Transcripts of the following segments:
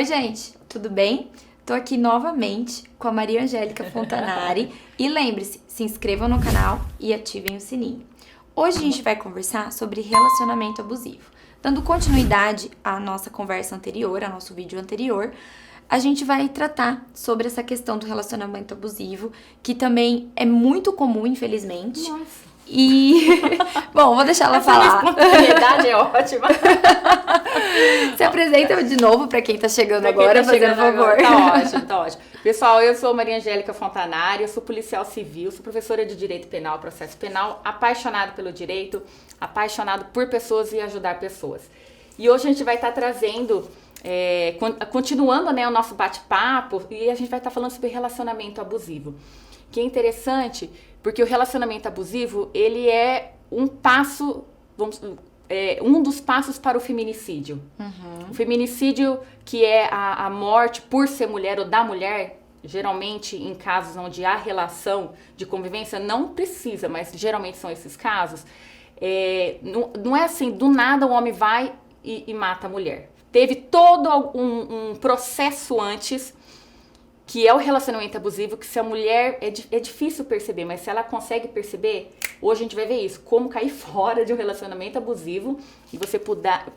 Oi, gente, tudo bem? Tô aqui novamente com a Maria Angélica Fontanari e lembre-se, se inscrevam no canal e ativem o sininho. Hoje a gente vai conversar sobre relacionamento abusivo. Dando continuidade à nossa conversa anterior, ao nosso vídeo anterior, a gente vai tratar sobre essa questão do relacionamento abusivo, que também é muito comum, infelizmente. Nossa. E, bom, vou deixar ela falar. A espontaneidade é ótima. Se apresenta de novo para quem tá chegando agora, fazendo favor. Tá ótimo. Pessoal, eu sou Maria Angélica Fontanari, eu sou policial civil, sou professora de Direito Penal, Processo Penal, apaixonada pelo direito, apaixonado por pessoas e ajudar pessoas. E hoje a gente vai estar trazendo, continuando, né, o nosso bate-papo, e a gente vai estar falando sobre relacionamento abusivo. Que é interessante, porque o relacionamento abusivo, ele é um passo, um dos passos para o feminicídio. Uhum. O feminicídio, que é a morte por ser mulher ou da mulher, geralmente em casos onde há relação de convivência, não precisa, mas geralmente são esses casos, não é assim, do nada o homem vai e mata a mulher. Teve todo um processo antes, que é o relacionamento abusivo, que se a mulher, é difícil perceber, mas se ela consegue perceber, hoje a gente vai ver isso, como cair fora de um relacionamento abusivo e você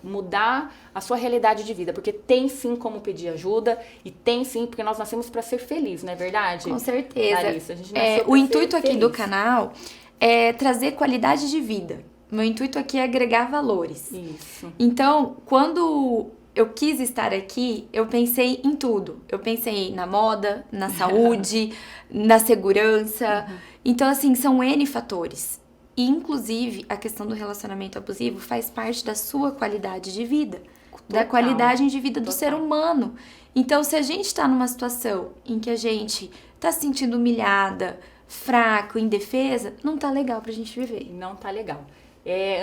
mudar a sua realidade de vida, porque tem sim como pedir ajuda e tem sim, porque nós nascemos para ser felizes, não é verdade? Com certeza. Larissa, a gente nasceu o intuito aqui do canal é trazer qualidade de vida. Meu intuito aqui é agregar valores. Isso. Então, quando eu quis estar aqui, eu pensei em tudo. Eu pensei na moda, na saúde, na segurança. Uhum. Então, assim, são N fatores. E, inclusive, a questão do relacionamento abusivo faz parte da sua qualidade de vida. Total. Da qualidade de vida do ser humano. Então, se a gente está numa situação em que a gente está se sentindo humilhada, fraco, indefesa, não tá legal pra gente viver. Não tá legal.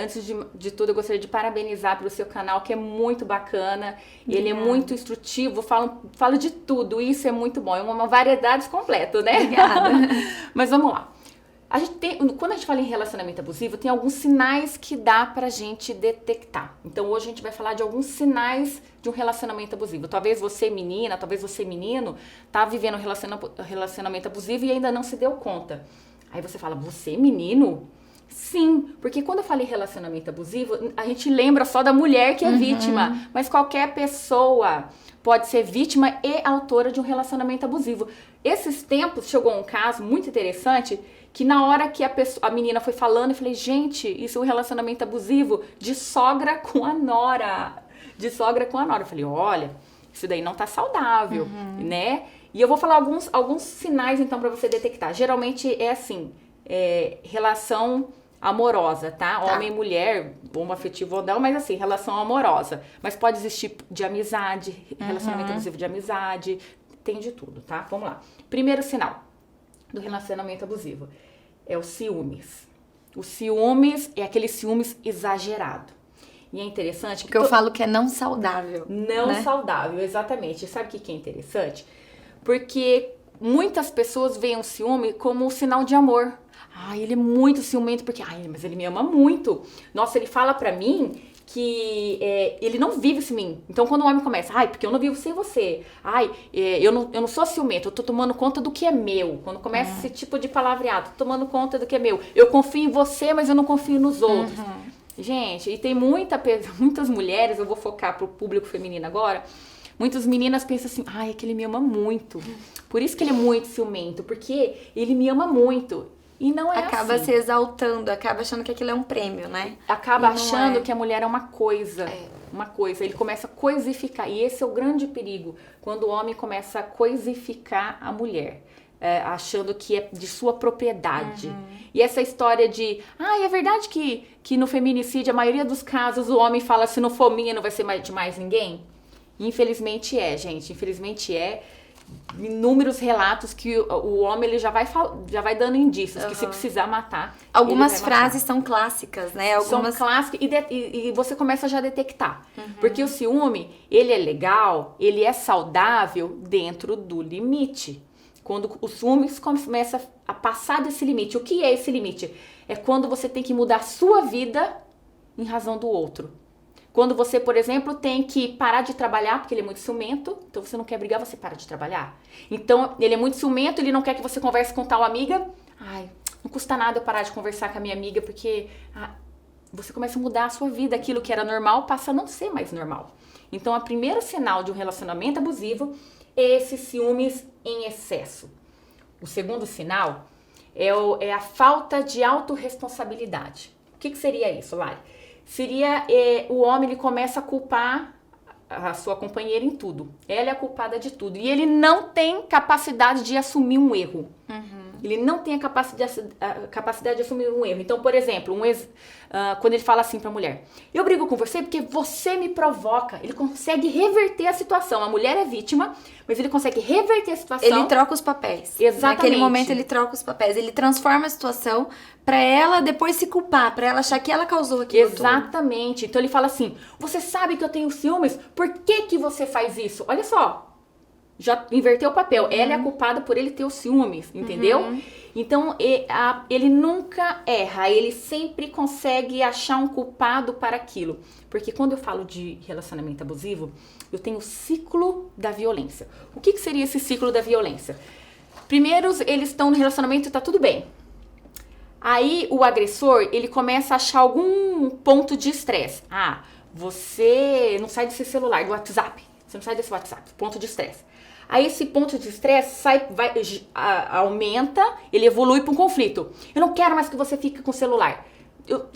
Antes de tudo, eu gostaria de parabenizar pelo seu canal, que é muito bacana. Ele é muito instrutivo, falo de tudo, isso é muito bom. É uma variedade completa, né? Obrigada. Mas vamos lá. Quando a gente fala em relacionamento abusivo, tem alguns sinais que dá pra gente detectar. Então, hoje a gente vai falar de alguns sinais de um relacionamento abusivo. Talvez você, menina, talvez você, menino, tá vivendo um relacionamento abusivo e ainda não se deu conta. Aí você fala, você, menino? Sim, porque quando eu falei relacionamento abusivo, a gente lembra só da mulher que é vítima, mas qualquer pessoa pode ser vítima e autora de um relacionamento abusivo. Esses tempos chegou um caso muito interessante, que na hora que a menina foi falando, eu falei, gente, isso é um relacionamento abusivo de sogra com a nora. De sogra com a nora. Eu falei, olha, isso daí não tá saudável, né? E eu vou falar alguns sinais, então, pra você detectar. Geralmente é assim, relação amorosa, tá? Homem e mulher, bomba afetivo ou não, mas assim, relação amorosa. Mas pode existir de amizade, relacionamento abusivo de amizade, tem de tudo, tá? Vamos lá. Primeiro sinal do relacionamento abusivo é o ciúmes. O ciúmes é aquele ciúmes exagerado. E é interessante que eu falo que é não saudável. Não, né? Saudável, exatamente. Sabe o que é interessante? Porque muitas pessoas veem o ciúme como um sinal de amor. Ai, ele é muito ciumento porque... Ai, mas ele me ama muito. Nossa, ele fala pra mim que ele não vive sem mim. Então, quando o homem começa... Ai, porque eu não vivo sem você. Ai, eu não sou ciumento. Eu tô tomando conta do que é meu. Quando começa esse tipo de palavreado. Tô tomando conta do que é meu. Eu confio em você, mas eu não confio nos outros. Gente, e tem muitas mulheres... Eu vou focar pro público feminino agora... Muitas meninas pensam assim, ai, é que ele me ama muito. Por isso que ele é muito ciumento, porque ele me ama muito. E não é acaba assim. Se exaltando, acaba achando que aquilo é um prêmio, né? Acaba achando que a mulher é uma coisa. Uma coisa. Ele começa a coisificar. E esse é o grande perigo. Quando o homem começa a coisificar a mulher. Achando que é de sua propriedade. E essa história de... é verdade que no feminicídio, a maioria dos casos, o homem fala, se não for minha, não vai ser de mais ninguém? Infelizmente gente. Infelizmente inúmeros relatos que o homem ele já vai dando indícios que se precisar matar. Algumas frases são clássicas, né? São clássicas e você começa já a detectar. Porque o ciúme, ele é legal, ele é saudável dentro do limite. Quando o ciúme começa a passar desse limite. O que é esse limite? É quando você tem que mudar a sua vida em razão do outro. Quando você, por exemplo, tem que parar de trabalhar porque ele é muito ciumento, então você não quer brigar, você para de trabalhar. Então, ele é muito ciumento, ele não quer que você converse com tal amiga. Ai, não custa nada eu parar de conversar com a minha amiga, porque você começa a mudar a sua vida. Aquilo que era normal passa a não ser mais normal. Então, o primeiro sinal de um relacionamento abusivo é esses ciúmes em excesso. O segundo sinal é a falta de autorresponsabilidade. O que seria isso, Lari? Seria o homem, ele começa a culpar a sua companheira em tudo. Ela é a culpada de tudo. E ele não tem capacidade de assumir um erro. Ele não tem a capacidade de assumir um erro. Então, por exemplo, quando ele fala assim pra mulher, eu brigo com você porque você me provoca. Ele consegue reverter a situação. A mulher é vítima, mas ele consegue reverter a situação. Ele troca os papéis. Exatamente. Naquele momento ele troca os papéis. Ele transforma a situação pra ela depois se culpar, pra ela achar que ela causou aquilo tudo. Exatamente. Então ele fala assim, você sabe que eu tenho ciúmes? Por que você faz isso? Olha só. Já inverteu o papel. Ela é a culpada por ele ter os ciúmes, entendeu? Então, ele nunca erra. Ele sempre consegue achar um culpado para aquilo. Porque quando eu falo de relacionamento abusivo, eu tenho o ciclo da violência. O que seria esse ciclo da violência? Primeiro, eles estão no relacionamento e tá tudo bem. Aí, o agressor, ele começa a achar algum ponto de estresse. Você não sai desse celular, do WhatsApp. Você não sai desse WhatsApp. Ponto de estresse. Aí esse ponto de estresse aumenta, ele evolui para um conflito. Eu não quero mais que você fique com o celular. Eu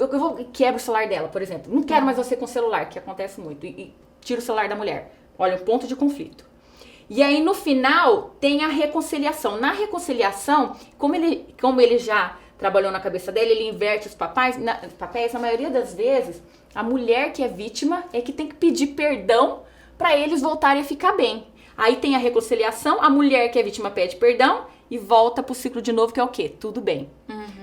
quebro o celular dela, por exemplo. Não quero mais você com o celular, que acontece muito. E tiro o celular da mulher. Olha, um ponto de conflito. E aí no final tem a reconciliação. Na reconciliação, como ele já trabalhou na cabeça dele, ele inverte os papéis. Na maioria das vezes, a mulher que é vítima é que tem que pedir perdão para eles voltarem a ficar bem. Aí tem a reconciliação, a mulher que é vítima pede perdão e volta pro ciclo de novo, que é o quê? Tudo bem.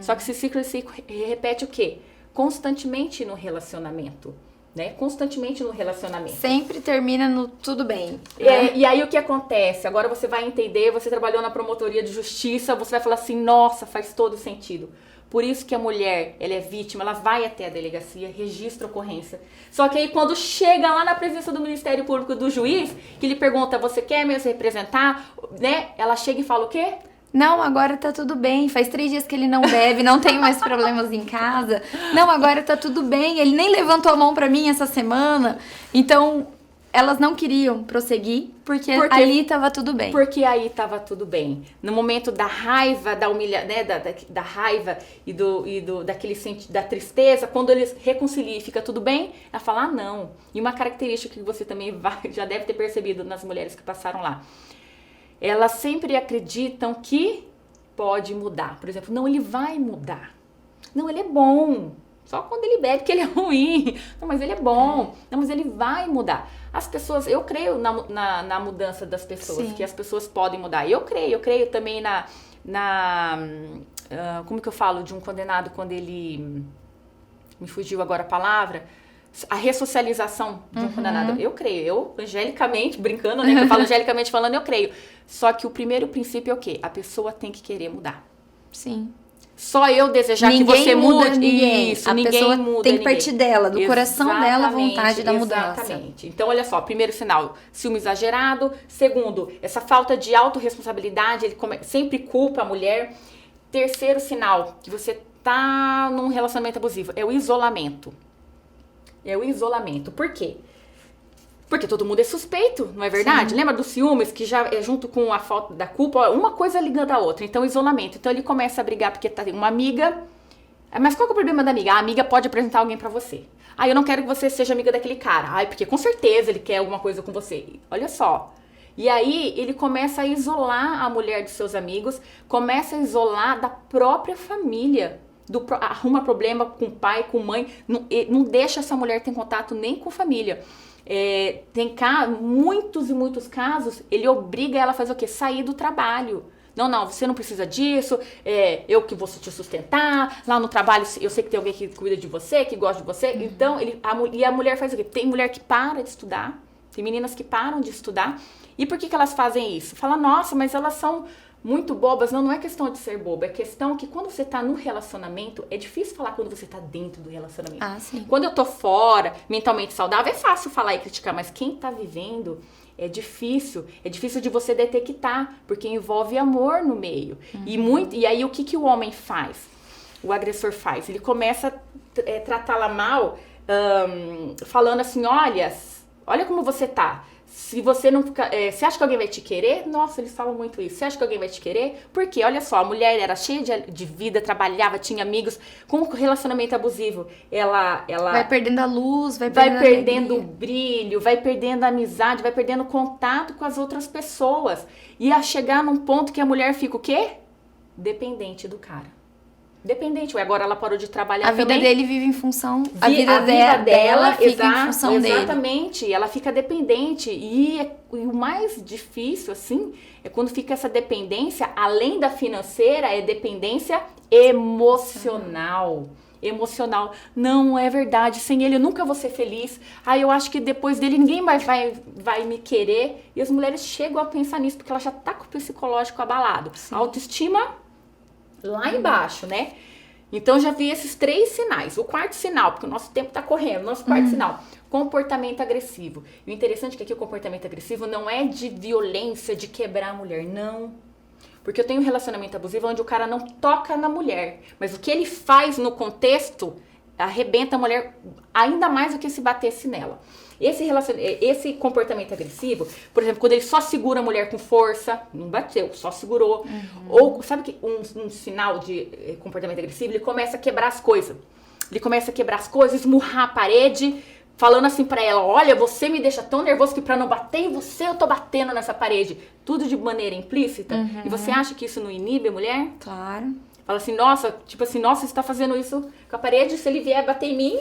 Só que esse ciclo se repete o quê? Constantemente no relacionamento, né? Constantemente no relacionamento. Sempre termina no tudo bem. Né? E aí o que acontece? Agora você vai entender, você trabalhou na promotoria de justiça, você vai falar assim, nossa, faz todo sentido. Por isso que a mulher, ela é vítima, ela vai até a delegacia, registra a ocorrência. Só que aí quando chega lá na presença do Ministério Público, do juiz, que ele pergunta, você quer mesmo representar? Né? Ela chega e fala o quê? Não, agora tá tudo bem. Faz 3 dias que ele não bebe, não tem mais problemas em casa. Não, agora tá tudo bem. Ele nem levantou a mão pra mim essa semana. Então, elas não queriam prosseguir porque ali tava tudo bem. Porque aí tava tudo bem. No momento da raiva, da humilhação, né, da raiva da tristeza, quando eles reconciliam e fica tudo bem, ela fala, não. E uma característica que você também já deve ter percebido nas mulheres que passaram lá. Elas sempre acreditam que pode mudar. Por exemplo, não, ele vai mudar. Não, ele é bom. Só quando ele bebe que ele é ruim. Não, mas ele é bom. Não, mas ele vai mudar. As pessoas, eu creio na mudança das pessoas, Sim. que as pessoas podem mudar. Eu creio também como que eu falo de um condenado quando ele, me fugiu agora a palavra, a ressocialização de um condenado. Eu creio, eu angelicamente, brincando, né, que eu falo angelicamente falando, eu creio. Só que o primeiro princípio é o quê? A pessoa tem que querer mudar. Sim. Só eu desejar que você mude. Ninguém. Isso, a ninguém pessoa muda tem que partir dela, do coração dela, a vontade da mudança. Exatamente. Então, olha só, primeiro sinal, ciúme exagerado. Segundo, essa falta de autorresponsabilidade, ele sempre culpa a mulher. Terceiro sinal, que você tá num relacionamento abusivo, é o isolamento. É o isolamento. Por quê? Porque todo mundo é suspeito, não é verdade? Sim. Lembra dos ciúmes, que já é junto com a falta da culpa, uma coisa ligando a outra. Então, isolamento. Então, ele começa a brigar porque tem uma amiga. Mas qual que é o problema da amiga? A amiga pode apresentar alguém pra você. Eu não quero que você seja amiga daquele cara. Porque com certeza ele quer alguma coisa com você. Olha só. E aí, ele começa a isolar a mulher dos seus amigos, começa a isolar da própria família. Arruma problema com o pai, com a mãe. Não deixa essa mulher ter contato nem com a família. Tem muitos e muitos casos, ele obriga ela a fazer o quê? Sair do trabalho. Não, você não precisa disso, eu que vou te sustentar, lá no trabalho eu sei que tem alguém que cuida de você, que gosta de você. Então, a mulher faz o quê? Tem mulher que para de estudar, tem meninas que param de estudar. E por que elas fazem isso? Fala, nossa, mas elas são muito bobas. Não é questão de ser boba, é questão que quando você tá no relacionamento, é difícil falar quando você tá dentro do relacionamento. Ah, sim. Quando eu tô fora, mentalmente saudável, é fácil falar e criticar, mas quem tá vivendo é difícil de você detectar, porque envolve amor no meio. E aí o que o homem faz? O agressor faz? Ele começa a tratá-la mal, falando assim, olha como você tá. Se você não ficar... você acha que alguém vai te querer? Nossa, eles falam muito isso. Você acha que alguém vai te querer? Porque, olha só, a mulher era cheia de vida, trabalhava, tinha amigos. Com o relacionamento abusivo, ela vai perdendo a luz, vai perdendo o brilho, vai perdendo a amizade, vai perdendo contato com as outras pessoas. E a chegar num ponto que a mulher fica o quê? Dependente do cara. Dependente. Agora ela parou de trabalhar também. A vida dele vive em função... A vida dela fica em função dele. Exatamente. Ela fica dependente. E o mais difícil, assim, é quando fica essa dependência, além da financeira, é dependência emocional. Emocional. Não é verdade. Sem ele eu nunca vou ser feliz. Eu acho que depois dele ninguém mais vai me querer. E as mulheres chegam a pensar nisso, porque ela já tá com o psicológico abalado. Sim. A autoestima... lá embaixo, né? Então, já vi esses 3 sinais. O quarto sinal, porque o nosso tempo tá correndo. Nosso quarto sinal, comportamento agressivo. E o interessante é que aqui o comportamento agressivo não é de violência, de quebrar a mulher, não. Porque eu tenho um relacionamento abusivo onde o cara não toca na mulher. Mas o que ele faz no arrebenta a mulher ainda mais do que se batesse nela. Esse comportamento agressivo, por exemplo, quando ele só segura a mulher com força, não bateu, só segurou. Ou, sabe que um sinal de comportamento agressivo? Ele começa a quebrar as coisas. Esmurrar a parede, falando assim pra ela, olha, você me deixa tão nervoso que pra não bater em você, eu tô batendo nessa parede. Tudo de maneira implícita. E você acha que isso não inibe a mulher? Claro. Fala assim, nossa, você tá fazendo isso com a parede, se ele vier bater em mim,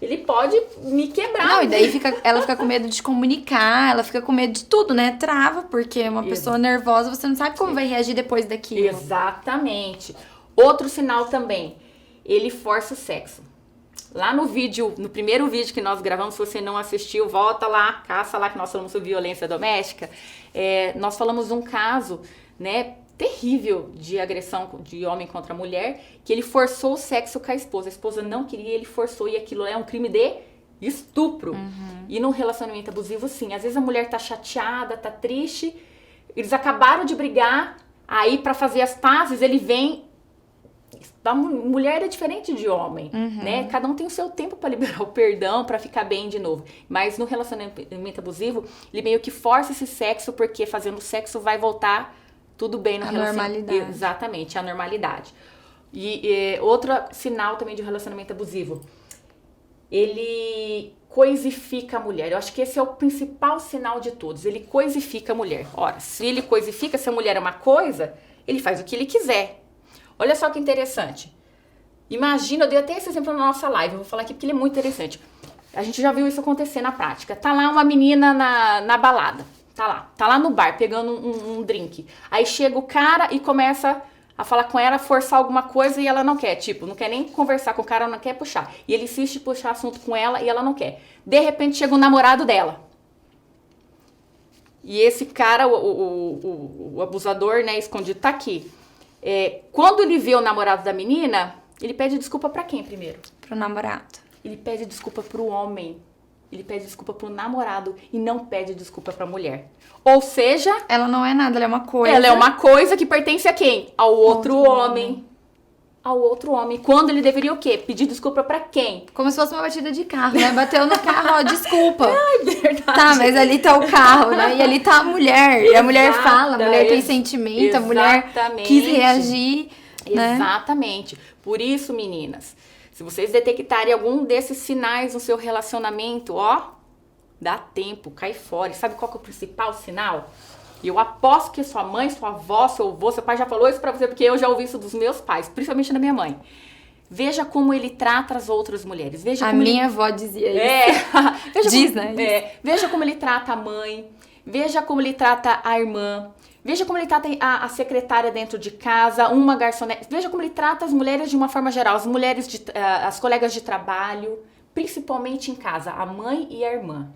ele pode me quebrar. Não, e daí ela fica com medo de comunicar, ela fica com medo de tudo, né? Trava, porque uma pessoa nervosa, você não sabe como vai reagir depois daquilo. Exatamente. Outro sinal também, ele força o sexo. Lá no primeiro vídeo que nós gravamos, se você não assistiu, volta lá, caça lá que nós falamos sobre violência doméstica. Nós falamos de um caso, né, terrível de agressão de homem contra mulher, que ele forçou o sexo com a esposa não queria, ele forçou, e aquilo é um crime de estupro. E no relacionamento abusivo, sim, às vezes a mulher tá chateada, tá triste, eles acabaram de brigar, aí pra fazer as pazes, ele vem... A mulher é diferente de homem, né? Cada um tem o seu tempo pra liberar o perdão, pra ficar bem de novo. Mas no relacionamento abusivo, ele meio que força esse sexo, porque fazendo sexo vai voltar tudo bem no relacionamento. Normalidade. Exatamente, a normalidade. E outro sinal também de um relacionamento abusivo, ele coisifica a mulher. Eu acho que esse é o principal sinal de todos. Ele coisifica a mulher. Ora, se ele coisifica, se a mulher é uma coisa, ele faz o que ele quiser. Olha só que interessante. Imagina, eu dei até esse exemplo na nossa live, eu vou falar aqui porque ele é muito interessante. A gente já viu isso acontecer na prática. Tá lá uma menina na balada. Tá lá no bar, pegando um drink. Aí chega o cara e começa a falar com ela, forçar alguma coisa e ela não quer. Tipo, não quer nem conversar com o cara, não quer puxar. E ele insiste em puxar assunto com ela e ela não quer. De repente chega o namorado dela. E esse cara, o abusador, né, escondido, tá aqui. Quando ele vê o namorado da menina, ele pede desculpa pra quem primeiro? Pro namorado. Ele pede desculpa pro homem. Ele pede desculpa pro namorado e não pede desculpa pra mulher. Ou seja... ela não é nada, ela é uma coisa. Ela é uma coisa que pertence a quem? Ao outro homem. Ao outro homem. Quando ele deveria o quê? Pedir desculpa pra quem? Como se fosse uma batida de carro, né? Bateu no carro, ó, desculpa. Ai, verdade. Tá, mas ali tá o carro, né? E ali tá a mulher. E a mulher fala, a mulher tem sentimento, a mulher quis reagir, né? Exatamente. Por isso, meninas, se vocês detectarem algum desses sinais no seu relacionamento, ó, dá tempo, cai fora. E sabe qual que é o principal sinal? E eu aposto que sua mãe, sua avó, seu avô, seu pai já falou isso pra você, porque eu já ouvi isso dos meus pais, principalmente da minha mãe. Veja como ele trata as outras mulheres. Veja a como minha avó dizia isso. Diz, né? Veja como ele trata a mãe, veja como ele trata a irmã, veja como ele trata a secretária dentro de casa, uma garçonete. Veja como ele trata as mulheres de uma forma geral, as mulheres, as colegas de trabalho, principalmente em casa, a mãe e a irmã.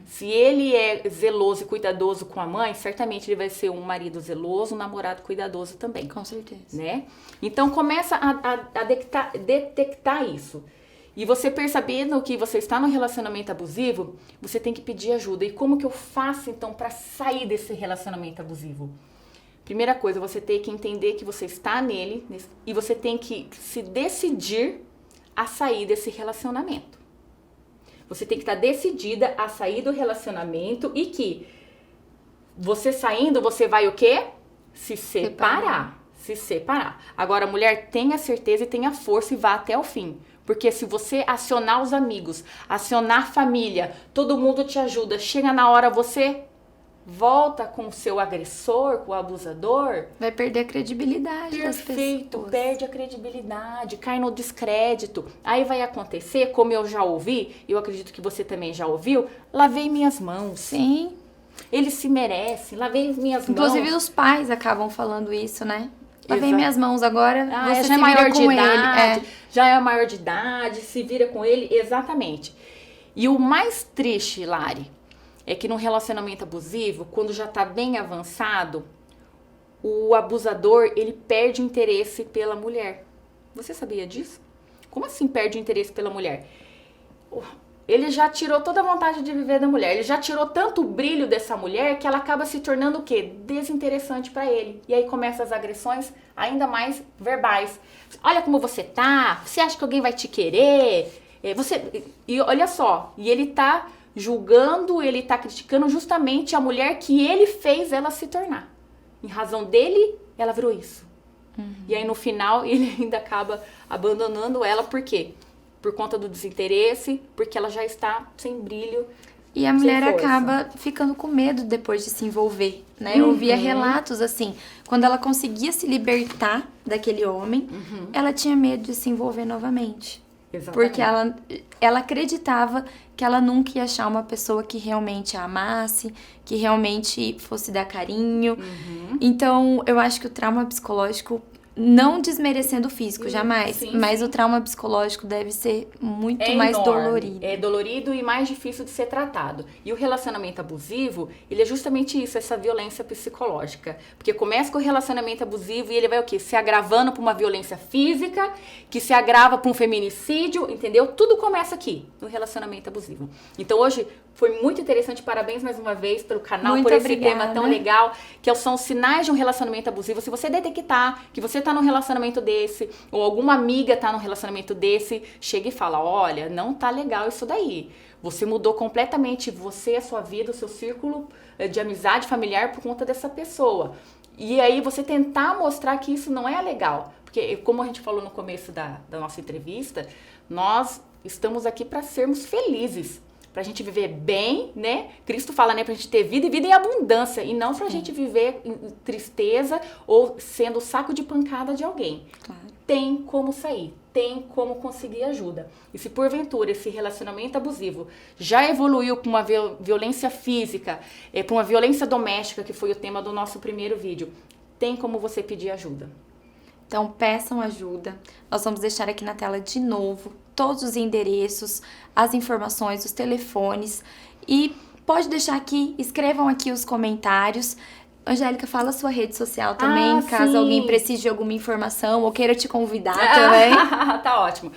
Se ele é zeloso e cuidadoso com a mãe, certamente ele vai ser um marido zeloso, um namorado cuidadoso também. Com certeza. Né? Então começa a detectar isso. E você percebendo que você está num relacionamento abusivo, você tem que pedir ajuda. E como que eu faço então para sair desse relacionamento abusivo? Primeira coisa, você tem que entender que você está nele e você tem que se decidir a sair desse relacionamento. Você tem que estar decidida a sair do relacionamento e que você saindo, você vai o quê? Se separar. Se separar. Agora, mulher, tenha certeza e tenha força e vá até o fim. Porque se você acionar os amigos, acionar a família, todo mundo te ajuda, chega na hora você volta com o seu agressor, com o abusador... Vai perder a credibilidade das pessoas. Perfeito, perde a credibilidade, cai no descrédito. Aí vai acontecer, como eu já ouvi, eu acredito que você também já ouviu, lavei minhas mãos. Sim. Eles se merecem, lavei minhas mãos. Inclusive os pais acabam falando isso, né? Lavei minhas mãos agora, você já é maior de idade, ele. já é maior de idade, se vira com ele, exatamente. E o mais triste, Lari, é que num relacionamento abusivo, quando já tá bem avançado, o abusador, ele perde o interesse pela mulher. Você sabia disso? Como assim perde o interesse pela mulher? Ele já tirou toda a vontade de viver da mulher. Ele já tirou tanto o brilho dessa mulher que ela acaba se tornando o quê? Desinteressante pra ele. E aí começam as agressões ainda mais verbais. Olha como você tá. Você acha que alguém vai te querer? E olha só. E ele tá julgando, ele tá criticando justamente a mulher que ele fez ela se tornar. Em razão dele, ela virou isso. E aí no final ele ainda acaba abandonando ela. Por quê? Por conta do desinteresse, porque ela já está sem brilho. E a mulher acaba ficando com medo depois de se envolver, né? Eu ouvia relatos assim, quando ela conseguia se libertar daquele homem, ela tinha medo de se envolver novamente. Exatamente. Porque ela acreditava que ela nunca ia achar uma pessoa que realmente a amasse, que realmente fosse dar carinho. Então, eu acho que o trauma psicológico, não desmerecendo o físico, jamais. Sim, mas sim. O trauma psicológico deve ser muito mais enorme, dolorido. É dolorido e mais difícil de ser tratado. E o relacionamento abusivo, ele é justamente isso, essa violência psicológica. Porque começa com o relacionamento abusivo e ele vai o quê? Se agravando para uma violência física, que se agrava para um feminicídio, entendeu? Tudo começa aqui, no relacionamento abusivo. Então hoje foi muito interessante, parabéns mais uma vez pelo canal, muito por esse obrigada. tema tão legal, que são os sinais de um relacionamento abusivo. Se você detectar que você tá num relacionamento desse, ou alguma amiga tá num relacionamento desse, chega e fala, olha, não tá legal isso daí. Você mudou completamente você, a sua vida, o seu círculo de amizade familiar por conta dessa pessoa. E aí você tentar mostrar que isso não é legal. Porque, como a gente falou no começo da nossa entrevista, nós estamos aqui para sermos felizes. Pra gente viver bem, né? Cristo fala, né? Pra gente ter vida e vida em abundância. E não pra gente viver em tristeza ou sendo saco de pancada de alguém. Claro. Tem como sair. Tem como conseguir ajuda. E se porventura esse relacionamento abusivo já evoluiu para uma violência física, para uma violência doméstica, que foi o tema do nosso primeiro vídeo, tem como você pedir ajuda. Então, peçam ajuda. Nós vamos deixar aqui na tela de novo todos os endereços, as informações, os telefones. E pode deixar aqui, escrevam aqui os comentários. Angélica, fala a sua rede social também, caso alguém precise de alguma informação ou queira te convidar também. Tá ótimo.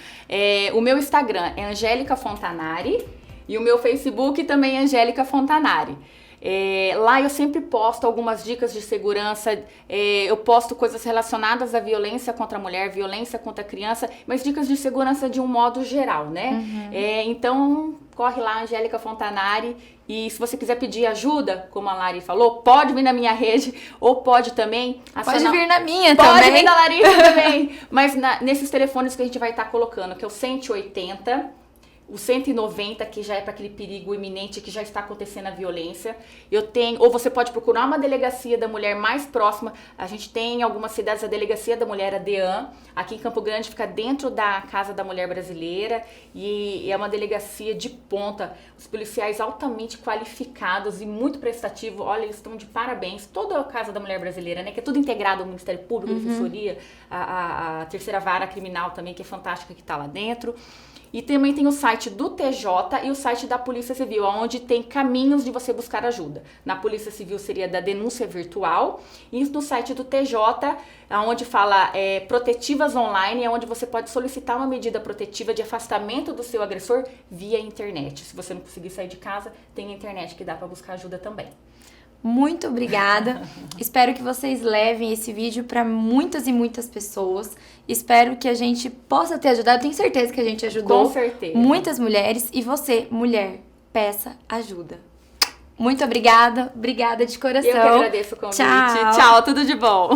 O meu Instagram é Angélica Fontanari e o meu Facebook também é Angélica Fontanari. Lá eu sempre posto algumas dicas de segurança, eu posto coisas relacionadas à violência contra a mulher, violência contra a criança, mas dicas de segurança de um modo geral, né? Então, corre lá, Angélica Fontanari, e se você quiser pedir ajuda, como a Lari falou, pode vir na minha rede, ou pode também... Pode vir na minha também. Pode vir na Larissa também, mas nesses telefones que a gente vai estar colocando, que é o 180... o 190, que já é para aquele perigo iminente que já está acontecendo a violência. Ou você pode procurar uma delegacia da mulher mais próxima. A gente tem em algumas cidades a delegacia da mulher, a DEAN. Aqui em Campo Grande fica dentro da Casa da Mulher Brasileira e é uma delegacia de ponta. Os policiais altamente qualificados e muito prestativos. Olha, eles estão de parabéns. Toda a Casa da Mulher Brasileira, né, que é tudo integrado ao Ministério Público, Defensoria, a terceira vara criminal também, que é fantástica, que está lá dentro. E também tem o site do TJ e o site da Polícia Civil, onde tem caminhos de você buscar ajuda. Na Polícia Civil seria da denúncia virtual, e no site do TJ, onde fala protetivas online, é onde você pode solicitar uma medida protetiva de afastamento do seu agressor via internet. Se você não conseguir sair de casa, tem a internet que dá para buscar ajuda também. Muito obrigada. Espero que vocês levem esse vídeo para muitas e muitas pessoas. Espero que a gente possa ter ajudado. Tenho certeza que a gente ajudou. Com certeza. Muitas mulheres. E você, mulher, peça ajuda. Muito obrigada. Obrigada de coração. Eu que agradeço o convite. Tchau. Tchau, tudo de bom.